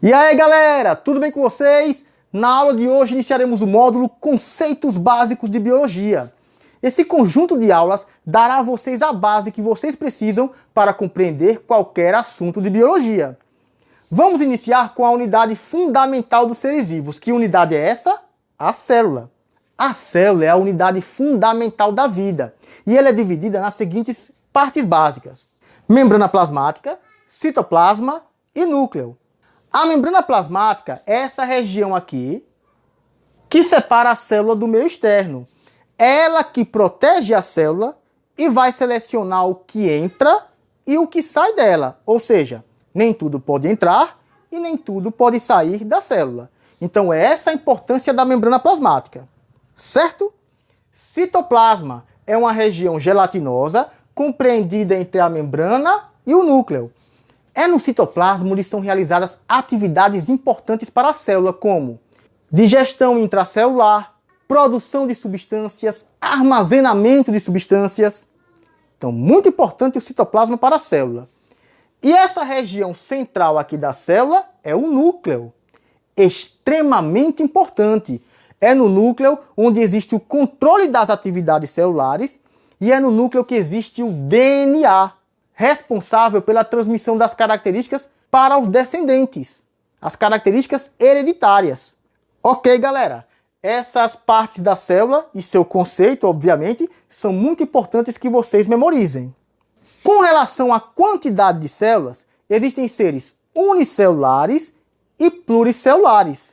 E aí galera, tudo bem com vocês? Na aula de hoje iniciaremos o módulo Conceitos Básicos de Biologia. Esse conjunto de aulas dará a vocês a base que vocês precisam para compreender qualquer assunto de biologia. Vamos iniciar com a unidade fundamental dos seres vivos. Que unidade é essa? A célula. A célula é a unidade fundamental da vida e ela é dividida nas seguintes partes básicas: membrana plasmática, citoplasma e núcleo. A membrana plasmática é essa região aqui que separa a célula do meio externo. É ela que protege a célula e vai selecionar o que entra e o que sai dela. Ou seja, nem tudo pode entrar e nem tudo pode sair da célula. Então é essa a importância da membrana plasmática. Certo? Citoplasma é uma região gelatinosa compreendida entre a membrana e o núcleo. É no citoplasma onde são realizadas atividades importantes para a célula, como digestão intracelular, produção de substâncias, armazenamento de substâncias. Então, muito importante o citoplasma para a célula. E essa região central aqui da célula é o núcleo. Extremamente importante. É no núcleo onde existe o controle das atividades celulares e é no núcleo que existe o DNA, responsável pela transmissão das características para os descendentes, as características hereditárias. Ok, galera? Essas partes da célula e seu conceito, obviamente, são muito importantes que vocês memorizem. Com relação à quantidade de células, existem seres unicelulares e pluricelulares.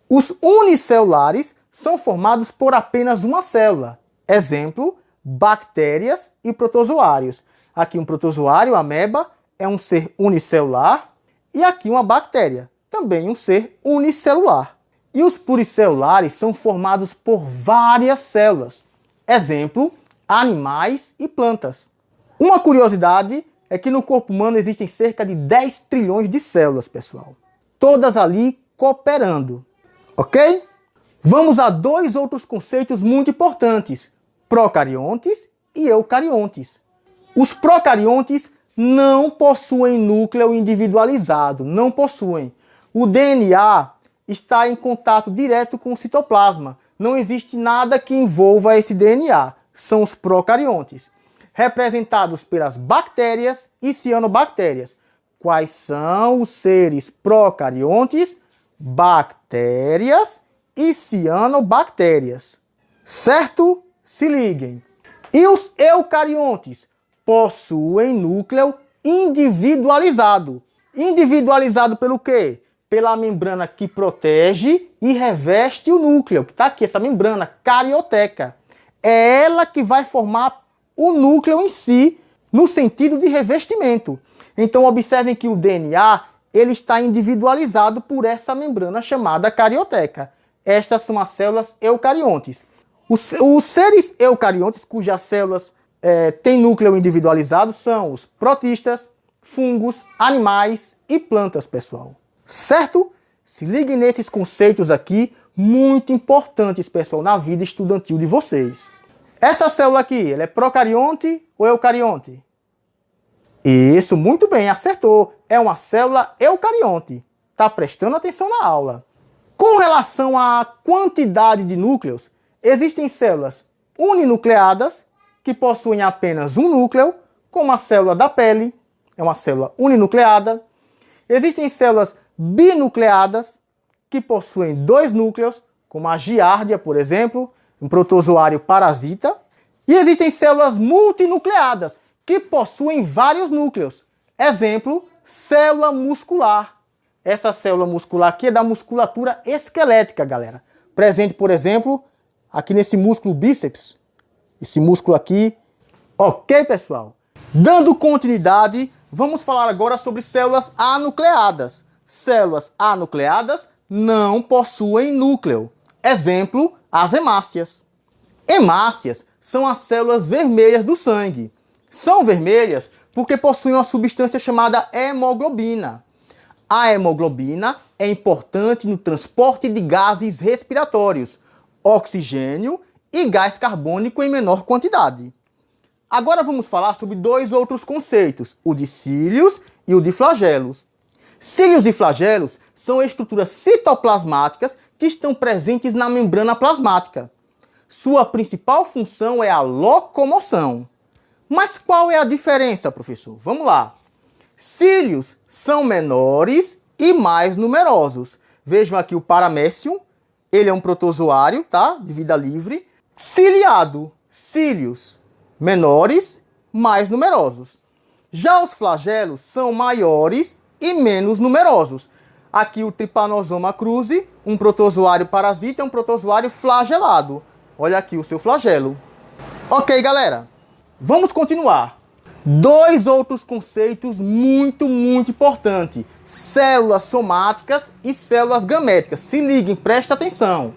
Os unicelulares são formados por apenas uma célula. Exemplo, bactérias e protozoários. Aqui um protozoário, a ameba, é um ser unicelular. E aqui uma bactéria, também um ser unicelular. E os pluricelulares são formados por várias células. Exemplo, animais e plantas. Uma curiosidade é que no corpo humano existem cerca de 10 trilhões de células, pessoal. Todas ali cooperando. Ok? Vamos a dois outros conceitos muito importantes: procariontes e eucariontes. Os procariontes não possuem núcleo individualizado, não possuem. O DNA está em contato direto com o citoplasma. Não existe nada que envolva esse DNA. São os procariontes, representados pelas bactérias e cianobactérias. Quais são os seres procariontes? Bactérias e cianobactérias. Certo? Se liguem. E os eucariontes possuem núcleo individualizado. Individualizado pelo quê? Pela membrana que protege e reveste o núcleo, que está aqui, essa membrana carioteca. É ela que vai formar o núcleo em si, no sentido de revestimento. Então observem que o DNA ele está individualizado por essa membrana chamada carioteca. Estas são as células eucariontes. Os seres eucariontes, cujas células têm núcleo individualizado, são os protistas, fungos, animais e plantas, pessoal. Certo? Se liguem nesses conceitos aqui, muito importantes, pessoal, na vida estudantil de vocês. Essa célula aqui, ela é procarionte ou eucarionte? Isso, muito bem, acertou. É uma célula eucarionte. Está prestando atenção na aula. Com relação à quantidade de núcleos, existem células uninucleadas, que possuem apenas um núcleo, como a célula da pele, é uma célula uninucleada. Existem células binucleadas, que possuem dois núcleos, como a giardia, por exemplo, um protozoário parasita. E existem células multinucleadas, que possuem vários núcleos. Exemplo, célula muscular. Essa célula muscular aqui é da musculatura esquelética, galera. Presente, por exemplo, aqui nesse músculo bíceps. Esse músculo aqui. Ok, pessoal? Dando continuidade, vamos falar agora sobre células anucleadas. Células anucleadas não possuem núcleo. Exemplo, as hemácias. Hemácias são as células vermelhas do sangue. São vermelhas porque possuem uma substância chamada hemoglobina. A hemoglobina é importante no transporte de gases respiratórios, oxigênio e gás carbônico em menor quantidade. Agora vamos falar sobre dois outros conceitos, o de cílios e o de flagelos. Cílios e flagelos são estruturas citoplasmáticas que estão presentes na membrana plasmática. Sua principal função é a locomoção. Mas qual é a diferença, professor? Vamos lá. Cílios são menores e mais numerosos. Vejam aqui o Paramecium, ele é um protozoário, tá? De vida livre. Ciliado, cílios menores, mais numerosos. Já os flagelos são maiores e menos numerosos. Aqui o Trypanosoma cruzi, um protozoário parasita, é um protozoário flagelado. Olha aqui o seu flagelo. Ok, galera, vamos continuar. Dois outros conceitos muito importantes. Células somáticas e células gaméticas. Se liguem, presta atenção.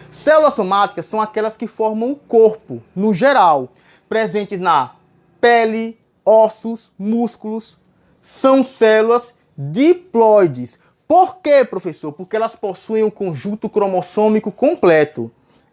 Células somáticas são aquelas que formam o corpo, no geral. Presentes na pele, ossos, músculos. São células diploides. Por quê, professor? Porque elas possuem um conjunto cromossômico completo.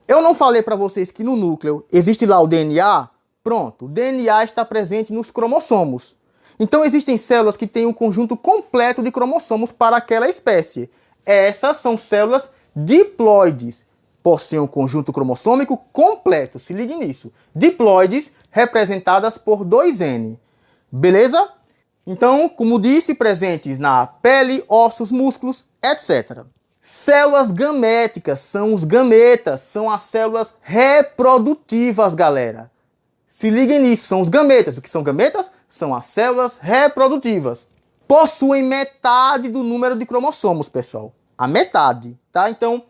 Eu não falei para vocês que no núcleo existe lá o DNA? Pronto, o DNA está presente nos cromossomos. Então existem células que têm um conjunto completo de cromossomos para aquela espécie. Essas são células diploides. Possuem um conjunto cromossômico completo. Se ligue nisso. Diploides representadas por 2N. Beleza? Então, como disse, presentes na pele, ossos, músculos, etc. Células gaméticas são os gametas. São as células reprodutivas, galera. Se liguem nisso, são os gametas. O que são gametas? São as células reprodutivas. Possuem metade do número de cromossomos, pessoal. A metade, tá? Então,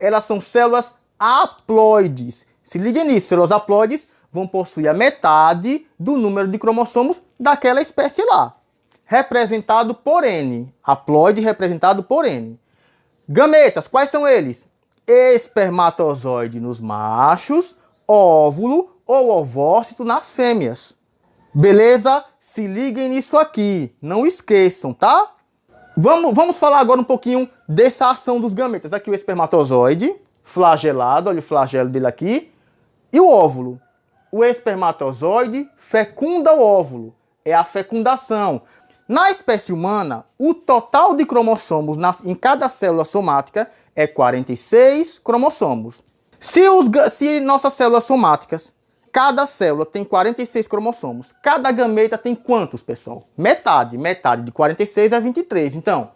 elas são células haploides. Se liguem nisso, células haploides vão possuir a metade do número de cromossomos daquela espécie lá. Representado por N. Haploide representado por N. Gametas, quais são eles? Espermatozoide nos machos, óvulo ou ovócito nas fêmeas. Beleza? Se liguem nisso aqui. Não esqueçam, tá? Vamos falar agora um pouquinho dessa ação dos gametas. Aqui o espermatozoide, flagelado, olha o flagelo dele aqui. E o óvulo. O espermatozoide fecunda o óvulo. É a fecundação. Na espécie humana, o total de cromossomos em cada célula somática é 46 cromossomos. Se nossas células somáticas, cada célula tem 46 cromossomos. Cada gameta tem quantos, pessoal? Metade. Metade de 46 é 23. Então,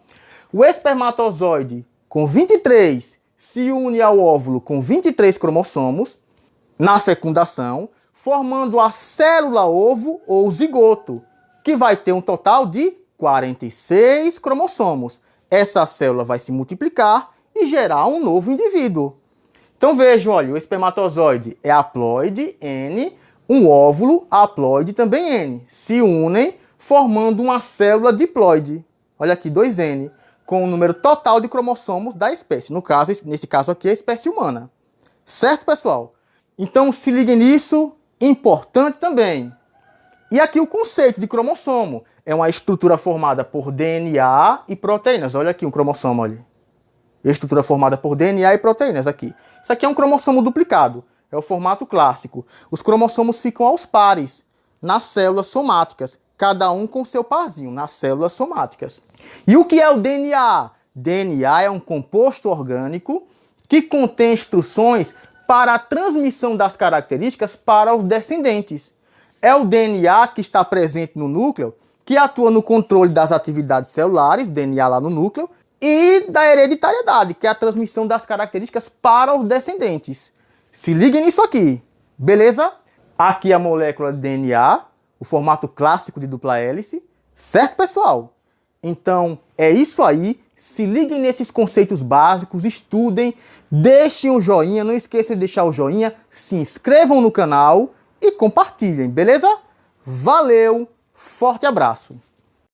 o espermatozoide com 23 se une ao óvulo com 23 cromossomos na fecundação, formando a célula-ovo ou zigoto, que vai ter um total de 46 cromossomos. Essa célula vai se multiplicar e gerar um novo indivíduo. Então vejam, olha, o espermatozoide é haploide, N, um óvulo, haploide, também N. Se unem, formando uma célula diploide. Olha aqui, 2N, com o número total de cromossomos da espécie. Nesse caso aqui, a espécie humana. Certo, pessoal? Então, se liguem nisso, importante também. E aqui o conceito de cromossomo. É uma estrutura formada por DNA e proteínas. Olha aqui um cromossomo ali. Estrutura formada por DNA e proteínas aqui. Isso aqui é um cromossomo duplicado. É o formato clássico. Os cromossomos ficam aos pares nas células somáticas. Cada um com seu parzinho nas células somáticas. E o que é o DNA? DNA é um composto orgânico que contém instruções para a transmissão das características para os descendentes. É o DNA que está presente no núcleo, que atua no controle das atividades celulares, DNA lá no núcleo, e da hereditariedade, que é a transmissão das características para os descendentes. Se liguem nisso aqui, beleza? Aqui a molécula de DNA, o formato clássico de dupla hélice, certo, pessoal? Então, é isso aí. Se liguem nesses conceitos básicos, estudem, deixem o joinha, não esqueçam de deixar o joinha, se inscrevam no canal e compartilhem, beleza? Valeu, forte abraço!